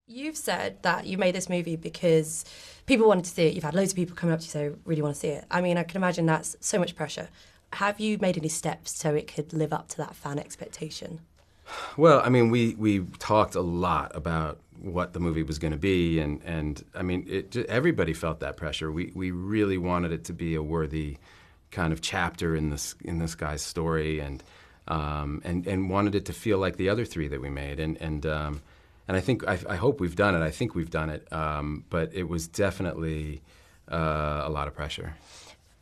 You've said that you made this movie because people wanted to see it. You've had loads of people coming up to you say, really want to see it. I mean, I can imagine that's so much pressure. Have you made any steps so it could live up to that fan expectation? Well, I mean, we talked a lot about what the movie was going to be, and I mean, everybody felt that pressure. We really wanted it to be a worthy kind of chapter in this guy's story, and wanted it to feel like the other three that we made, and I think I hope we've done it. I think we've done it, but it was definitely a lot of pressure.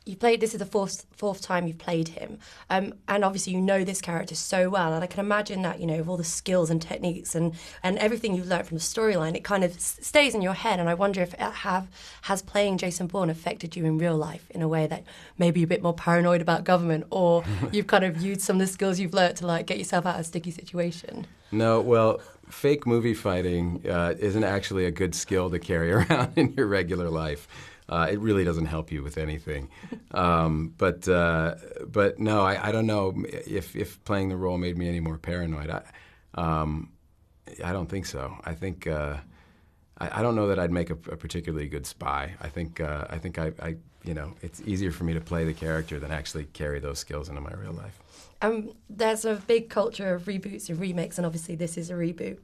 This is the fourth time you've played him, and obviously you know this character so well, and I can imagine that, you know, with all the skills and techniques and everything you've learned from the storyline, it kind of stays in your head, and I wonder if has playing Jason Bourne affected you in real life in a way that maybe you're a bit more paranoid about government, or you've kind of used some of the skills you've learned to, like, get yourself out of a sticky situation? No, well, fake movie fighting isn't actually a good skill to carry around in your regular life. It really doesn't help you with anything. But no, I don't know if playing the role made me any more paranoid. I don't think so. I think I don't know that I'd make a particularly good spy. I think I you know, it's easier for me to play the character than actually carry those skills into my real life. There's a big culture of reboots and remakes, and obviously this is a reboot.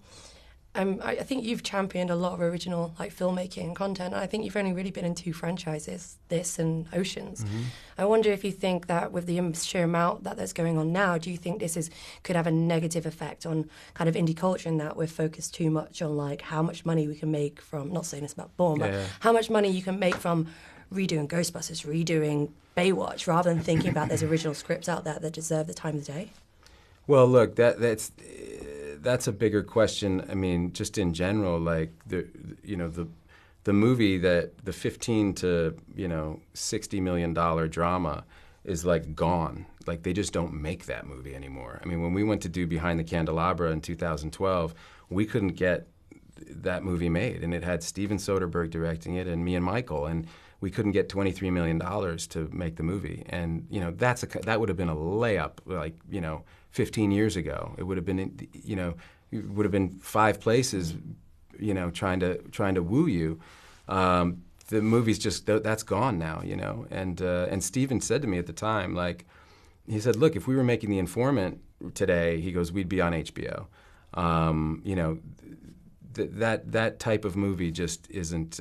I think you've championed a lot of original, like, filmmaking and content, and I think you've only really been in 2 franchises, this and Oceans. Mm-hmm. I wonder if you think that with the sheer amount that there's going on now, do you think this could have a negative effect on kind of indie culture, in that we're focused too much on, like, how much money we can make from, not saying this about Bourne, but how much money you can make from redoing Ghostbusters, redoing Baywatch, rather than thinking about there's original scripts out there that deserve the time of the day? Well, look, that's a bigger question. I mean, just in general, like the movie, that the $15 to $60 million drama is, like, gone. Like, they just don't make that movie anymore. I mean, when we went to do Behind the Candelabra in 2012, we couldn't get that movie made, and it had Steven Soderbergh directing it and me and Michael, and we couldn't get $23 million to make the movie. And, you know, that would have been a layup, like, 15 years ago. It would have been, it would have been 5 places, trying to woo you. The movie's just, that's gone now, And Steven said to me at the time, like, he said, look, if we were making The Informant today, he goes, we'd be on HBO. That type of movie just isn't,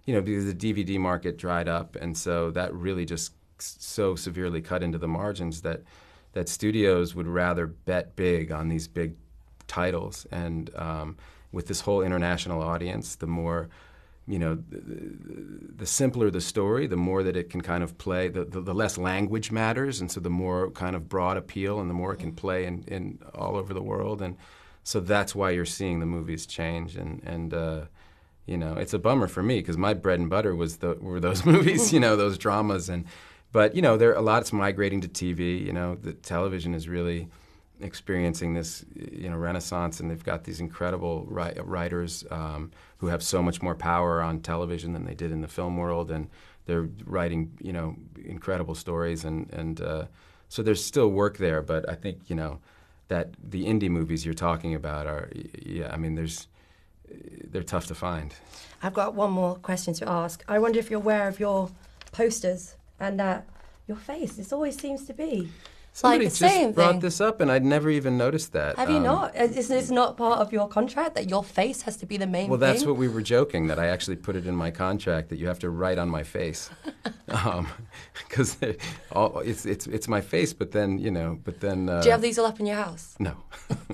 because the DVD market dried up, and so that really just so severely cut into the margins that studios would rather bet big on these big titles. And with this whole international audience, the more, the simpler the story, the more that it can kind of play, the less language matters, and so the more kind of broad appeal and the more it can play in all over the world. And so that's why you're seeing the movies change. And it's a bummer for me, because my bread and butter were those movies, those dramas. But there a lot's migrating to TV. The television is really experiencing this renaissance, and they've got these incredible writers who have so much more power on television than they did in the film world, and they're writing incredible stories, and so there's still work there. But I think that the indie movies you're talking about are they're tough to find. I've got one more question to ask. I wonder if you're aware of your posters and your face. This always seems to be somebody like the just same brought thing. this up, and I'd never even noticed that. Have you not? Is this not part of your contract, that your face has to be the main thing? Well, that's what we were joking, that I actually put it in my contract that you have to write on my face, because it's my face. But then do you have these all up in your house? No,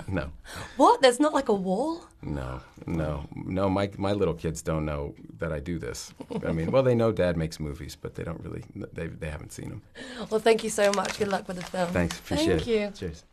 no. What? There's not like a wall? No. My little kids don't know that I do this. I mean, well, they know Dad makes movies, but they don't really. They haven't seen them. Well, thank you so much. Good luck with the film. Thanks. Appreciate it. Thank you. Cheers.